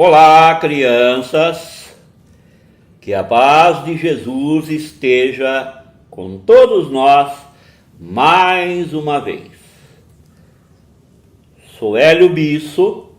Olá, crianças, que a paz de Jesus esteja com todos nós mais uma vez. Sou Hélio Bisso,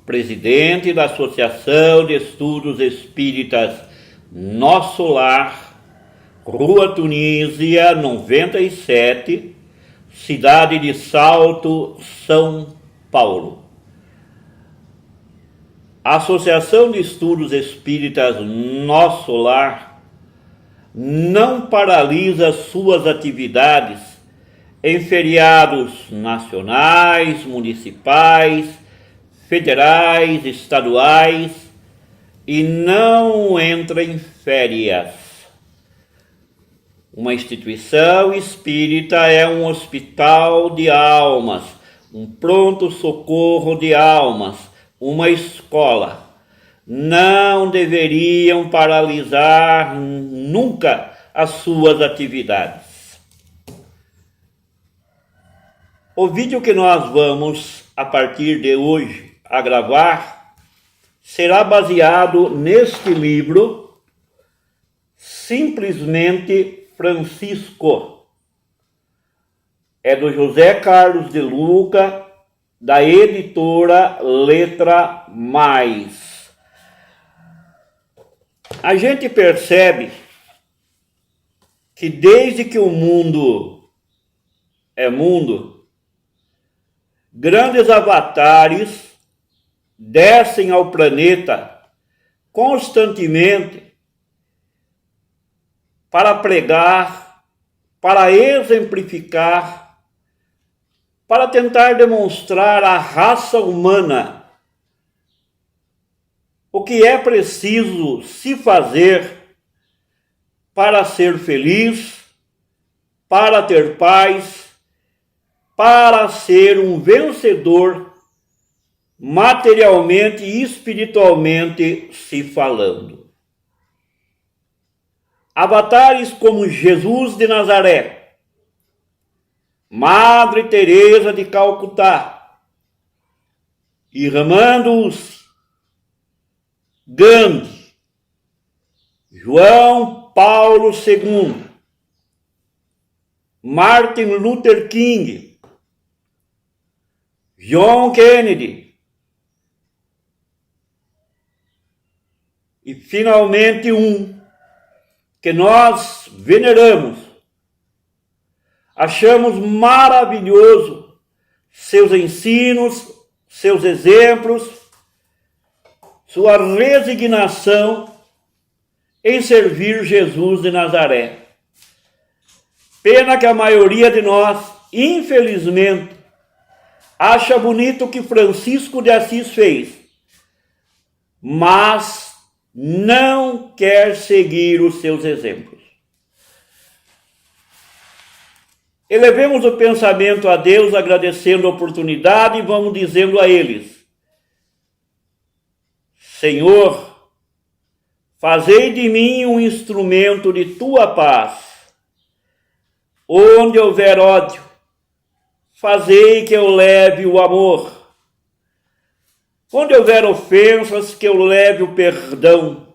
presidente da Associação de Estudos Espíritas Nosso Lar, Rua Tunísia 97, cidade de Salto, São Paulo. A Associação de Estudos Espíritas Nosso Lar não paralisa suas atividades em feriados nacionais, municipais, federais, estaduais e não entra em férias. Uma instituição espírita é um hospital de almas, um pronto-socorro de almas, uma escola. Não deveriam paralisar nunca as suas atividades. O vídeo que nós vamos, a partir de hoje, a gravar, será baseado neste livro, Simplesmente Francisco. É do José Carlos de Luca, da editora Letra Mais. A gente percebe que desde que o mundo é mundo, grandes avatares descem ao planeta constantemente para pregar, para exemplificar, para tentar demonstrar à raça humana o que é preciso se fazer para ser feliz, para ter paz, para ser um vencedor materialmente e espiritualmente se falando. Avatares como Jesus de Nazaré, Madre Teresa de Calcutá, Irmã-Dulce, Gandhi, João Paulo II, Martin Luther King, John Kennedy e finalmente um que nós veneramos, achamos maravilhoso seus ensinos, seus exemplos, sua resignação em servir Jesus de Nazaré. Pena que a maioria de nós, infelizmente, acha bonito o que Francisco de Assis fez, mas não quer seguir os seus exemplos. Elevemos o pensamento a Deus, agradecendo a oportunidade, e vamos dizendo a eles: Senhor, fazei de mim um instrumento de tua paz. Onde houver ódio, fazei que eu leve o amor. Onde houver ofensas, que eu leve o perdão.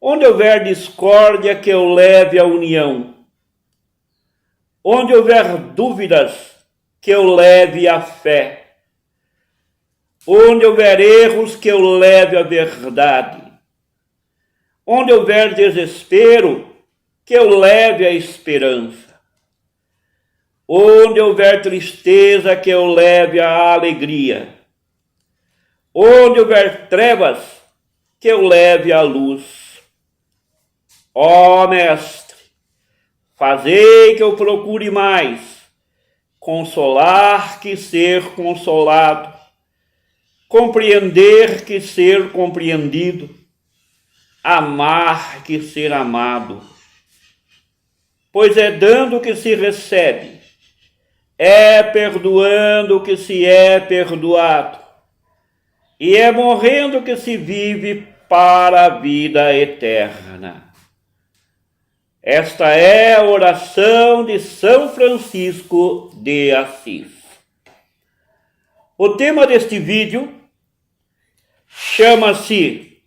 Onde houver discórdia, que eu leve a união. Onde houver dúvidas, que eu leve a fé. Onde houver erros, que eu leve a verdade. Onde houver desespero, que eu leve a esperança. Onde houver tristeza, que eu leve a alegria. Onde houver trevas, que eu leve a luz. Ó Mestre, fazei que eu procure mais consolar que ser consolado, compreender que ser compreendido, amar que ser amado. Pois é dando que se recebe, é perdoando que se é perdoado, e é morrendo que se vive para a vida eterna. Esta é a oração de São Francisco de Assis. O tema deste vídeo chama-se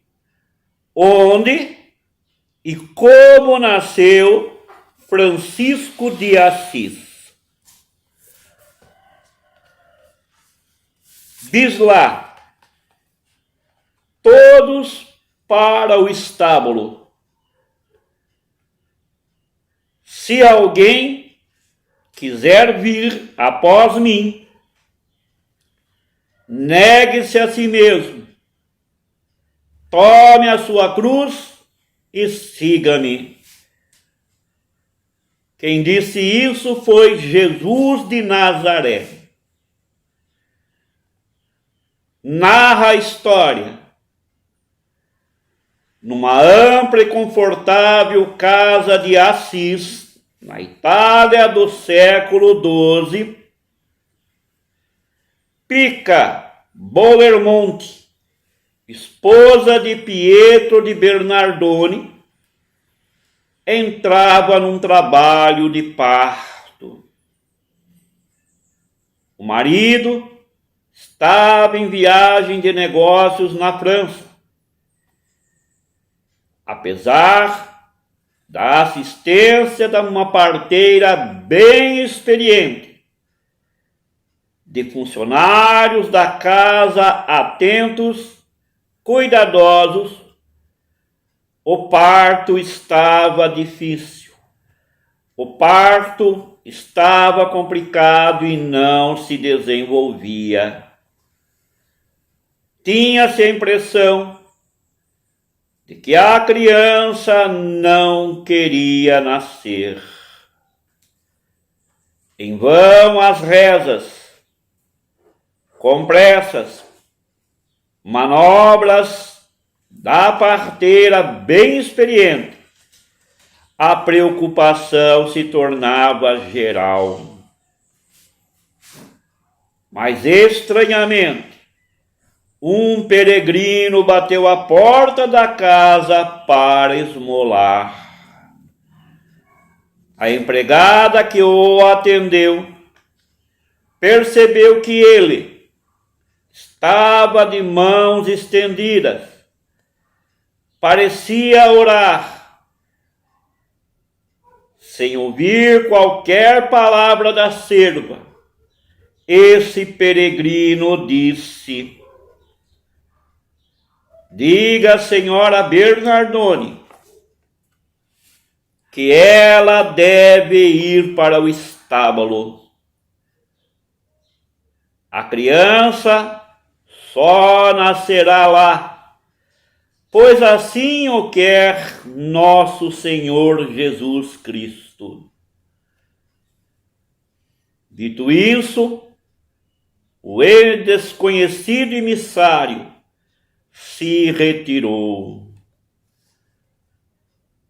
Onde e Como Nasceu Francisco de Assis. Diz lá: todos para o estábulo. Se alguém quiser vir após mim, negue-se a si mesmo, tome a sua cruz e siga-me. Quem disse isso foi Jesus de Nazaré. Narra a história numa ampla e confortável casa de Assis, na Itália do século XII, Pica Bolermonte, esposa de Pietro de Bernardone, entrava num trabalho de parto. O marido estava em viagem de negócios na França. Apesar da assistência de uma parteira bem experiente, de funcionários da casa atentos, cuidadosos, o parto estava difícil. O parto estava complicado e não se desenvolvia. Tinha-se a impressão de que a criança não queria nascer. Em vão as rezas, compressas, manobras da parteira bem experiente, a preocupação se tornava geral. Mas estranhamente, um peregrino bateu à porta da casa para esmolar. A empregada que o atendeu percebeu que ele estava de mãos estendidas, parecia orar. Sem ouvir qualquer palavra da serva, esse peregrino disse: diga à senhora Bernardone que ela deve ir para o estábulo. A criança só nascerá lá, pois assim o quer nosso Senhor Jesus Cristo. Dito isso, o desconhecido emissário se retirou.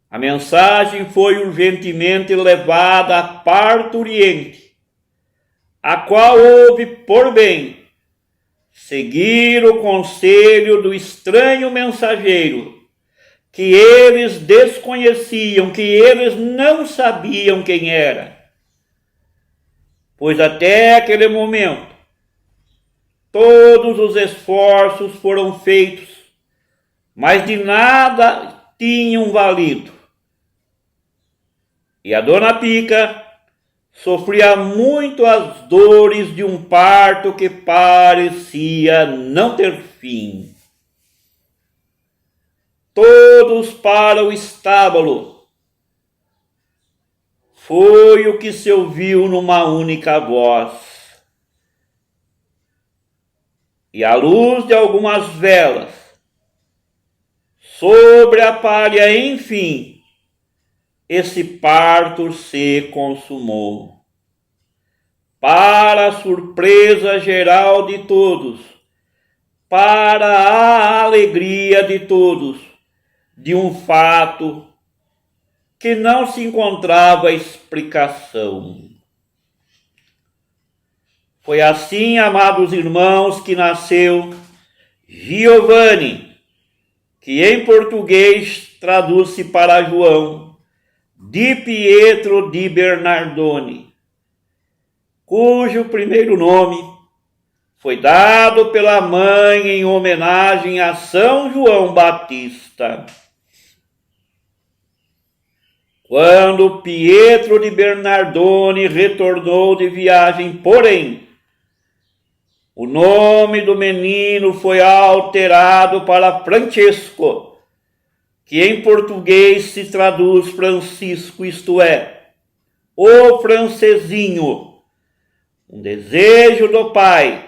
A mensagem foi urgentemente levada à parturiente, a qual houve por bem seguir o conselho do estranho mensageiro, que eles desconheciam, que eles não sabiam quem era, pois até aquele momento todos os esforços foram feitos, mas de nada tinham valido. E a dona Pica sofria muito as dores de um parto que parecia não ter fim. Todos para o estábulo. Foi o que se ouviu numa única voz. E à luz de algumas velas, sobre a palha, enfim, esse parto se consumou. Para a surpresa geral de todos, para a alegria de todos, de um fato que não se encontrava explicação. Foi assim, amados irmãos, que nasceu Giovanni, que em português traduz-se para João, de Pietro de Bernardone, cujo primeiro nome foi dado pela mãe em homenagem a São João Batista. Quando Pietro de Bernardone retornou de viagem, porém, o nome do menino foi alterado para Francesco, que em português se traduz Francisco, isto é, o francesinho, um desejo do pai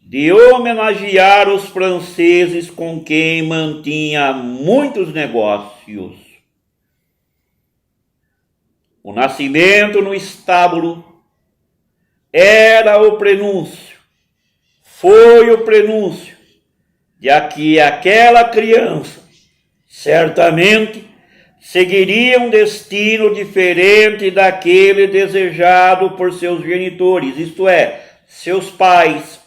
de homenagear os franceses com quem mantinha muitos negócios. O nascimento no estábulo era o prenúncio, foi o prenúncio de que aquela criança certamente seguiria um destino diferente daquele desejado por seus genitores, isto é, seus pais.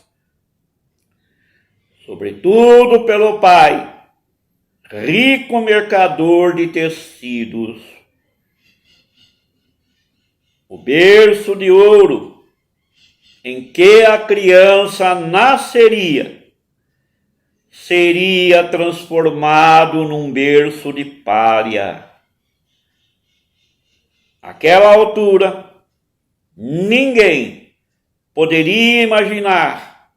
Sobretudo pelo pai, rico mercador de tecidos. O berço de ouro em que a criança nasceria seria transformado num berço de palha. Àquela altura, ninguém poderia imaginar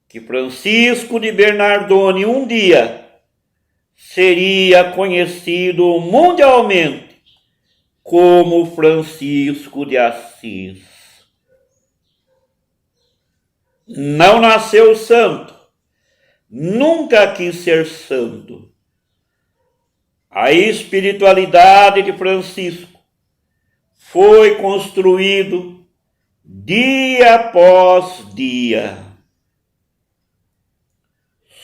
que Francisco de Bernardone um dia seria conhecido mundialmente como Francisco de Assis. Não nasceu santo, nunca quis ser santo. A espiritualidade de Francisco foi construído dia após dia.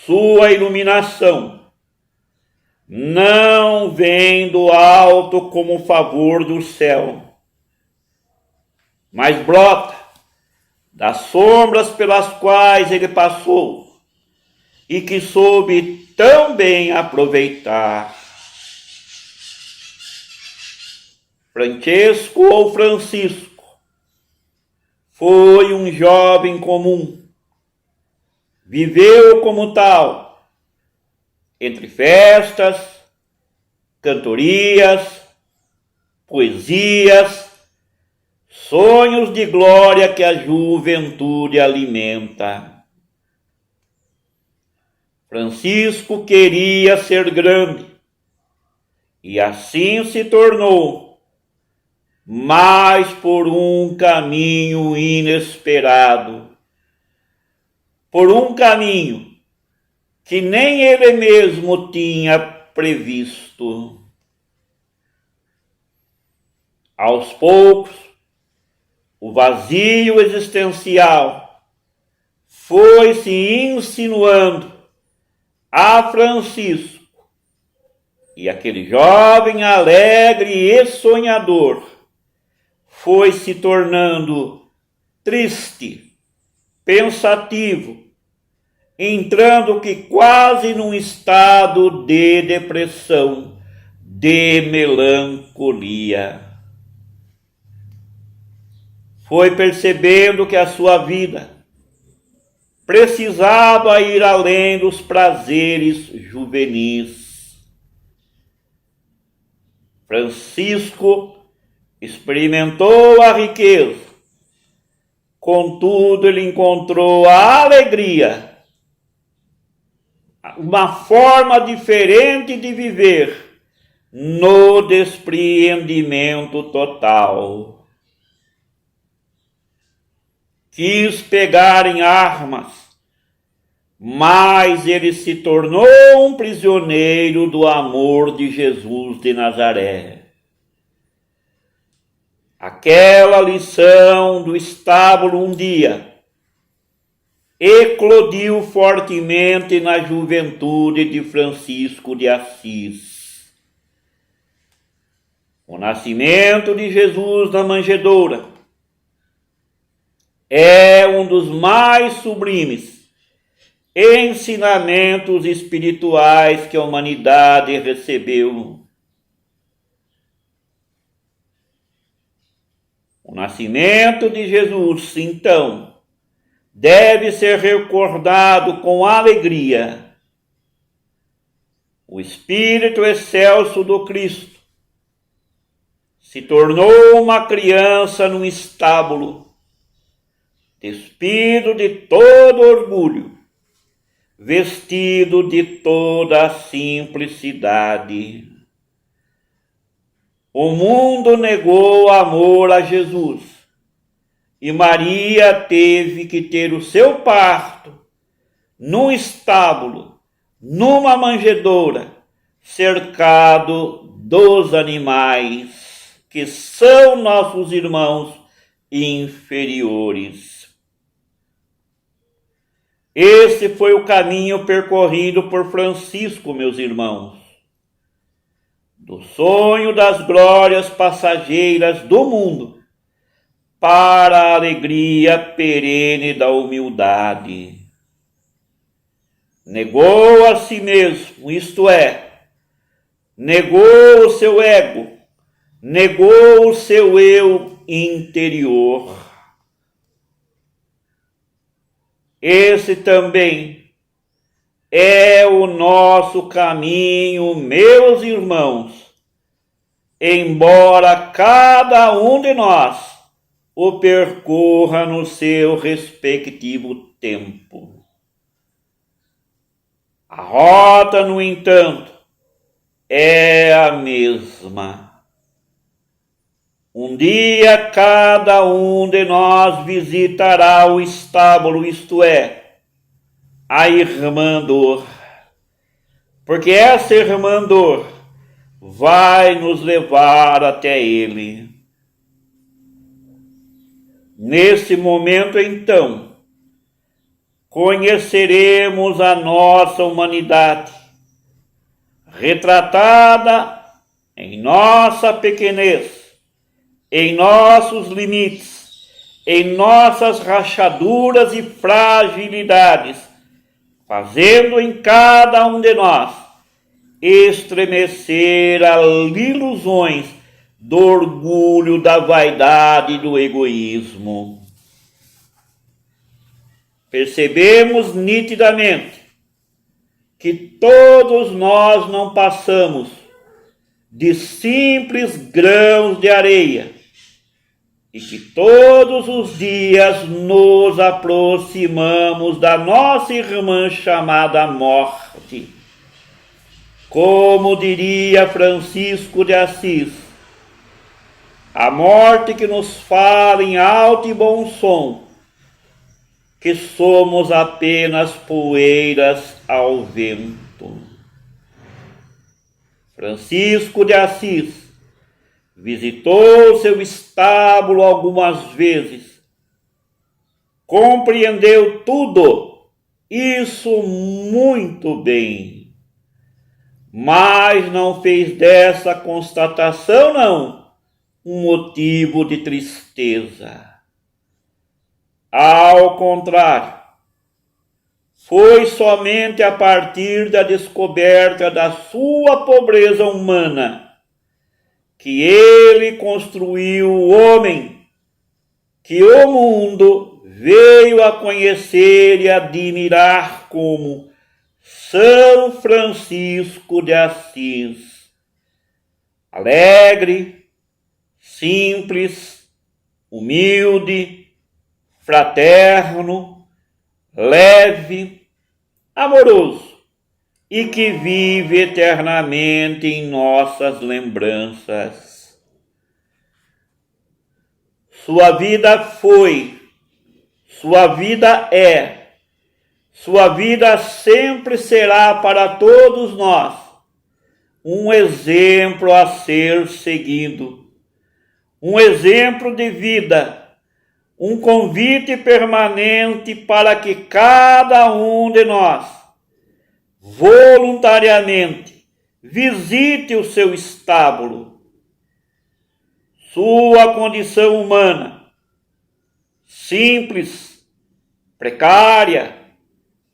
Sua iluminação não vem do alto como um favor do céu, mas brota das sombras pelas quais ele passou e que soube tão bem aproveitar. Francesco ou Francisco foi um jovem comum. Viveu como tal, entre festas, cantorias, poesias, sonhos de glória que a juventude alimenta. Francisco queria ser grande, e assim se tornou, mas por um caminho inesperado. Por um caminho que nem ele mesmo tinha previsto. Aos poucos, o vazio existencial foi se insinuando a Francisco, e aquele jovem alegre e sonhador foi se tornando triste, pensativo, entrando que quase num estado de depressão, de melancolia. Foi percebendo que a sua vida precisava ir além dos prazeres juvenis. Francisco experimentou a riqueza, contudo, ele encontrou a alegria, uma forma diferente de viver, no despreendimento total. Quis pegar em armas, mas ele se tornou um prisioneiro do amor de Jesus de Nazaré. Aquela lição do estábulo um dia eclodiu fortemente na juventude de Francisco de Assis. O nascimento de Jesus na manjedoura é um dos mais sublimes ensinamentos espirituais que a humanidade recebeu. O nascimento de Jesus, então, deve ser recordado com alegria. O Espírito excelso do Cristo se tornou uma criança num estábulo, despido de todo orgulho, vestido de toda a simplicidade. O mundo negou amor a Jesus e Maria teve que ter o seu parto num estábulo, numa manjedoura, cercado dos animais, que são nossos irmãos inferiores. Esse foi o caminho percorrido por Francisco, meus irmãos, do sonho das glórias passageiras do mundo para a alegria perene da humildade. Negou a si mesmo, isto é, negou o seu ego, negou o seu eu interior. Esse também é o nosso caminho, meus irmãos, embora cada um de nós o percorra no seu respectivo tempo. A rota, no entanto, é a mesma. Um dia cada um de nós visitará o estábulo, isto é, a irmã dor, porque essa irmã dor vai nos levar até ele. Nesse momento, então, conheceremos a nossa humanidade, retratada em nossa pequenez, em nossos limites, em nossas rachaduras e fragilidades, fazendo em cada um de nós estremecer as ilusões do orgulho, da vaidade e do egoísmo. Percebemos nitidamente que todos nós não passamos de simples grãos de areia e que todos os dias nos aproximamos da nossa irmã chamada morte. Como diria Francisco de Assis, a morte que nos fala em alto e bom som, que somos apenas poeiras ao vento. Francisco de Assis visitou seu estábulo algumas vezes, compreendeu tudo, isso muito bem, mas não fez dessa constatação, não, um motivo de tristeza. Ao contrário, foi somente a partir da descoberta da sua pobreza humana que ele construiu o homem, que o mundo veio a conhecer e admirar como São Francisco de Assis. Alegre, simples, humilde, fraterno, leve, amoroso e que vive eternamente em nossas lembranças. Sua vida foi, sua vida é, sua vida sempre será para todos nós um exemplo a ser seguido, um exemplo de vida, um convite permanente para que cada um de nós voluntariamente visite o seu estábulo. Sua condição humana, simples, precária,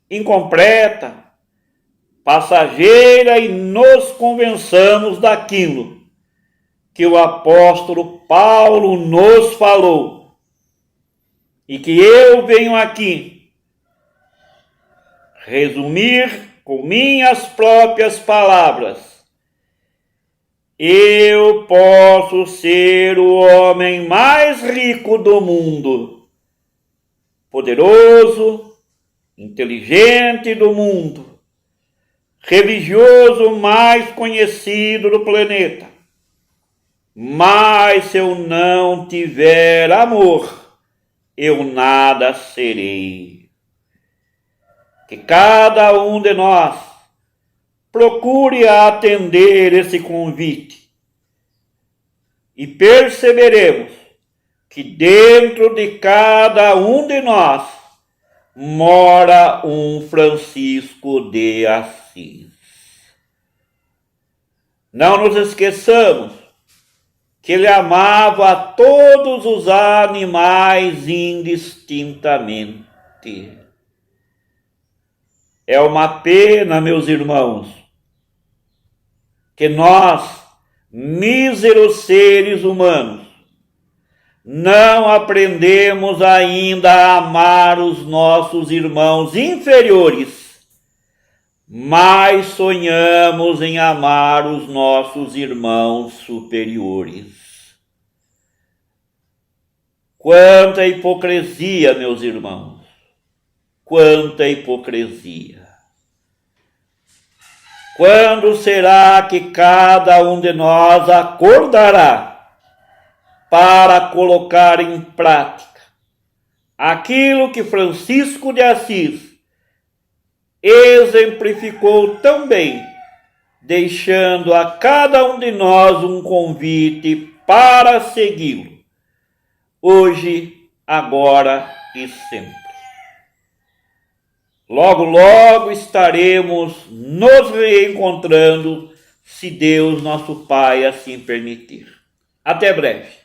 incompleta, passageira, e nos convençamos daquilo que o apóstolo Paulo nos falou, e que eu venho aqui resumir com minhas próprias palavras, eu posso ser o homem mais rico do mundo, poderoso, inteligente do mundo, religioso mais conhecido do planeta. Mas se eu não tiver amor, eu nada serei. Que cada um de nós procure atender esse convite e perceberemos que dentro de cada um de nós mora um Francisco de Assis. Não nos esqueçamos que ele amava a todos os animais indistintamente. É uma pena, meus irmãos, que nós, míseros seres humanos, não aprendemos ainda a amar os nossos irmãos inferiores, mas sonhamos em amar os nossos irmãos superiores. Quanta hipocrisia, meus irmãos! Quanta hipocrisia! Quando será que cada um de nós acordará para colocar em prática aquilo que Francisco de Assis exemplificou tão bem, deixando a cada um de nós um convite para segui-lo, hoje, agora e sempre. Logo, logo estaremos nos reencontrando, se Deus, nosso Pai, assim permitir. Até breve.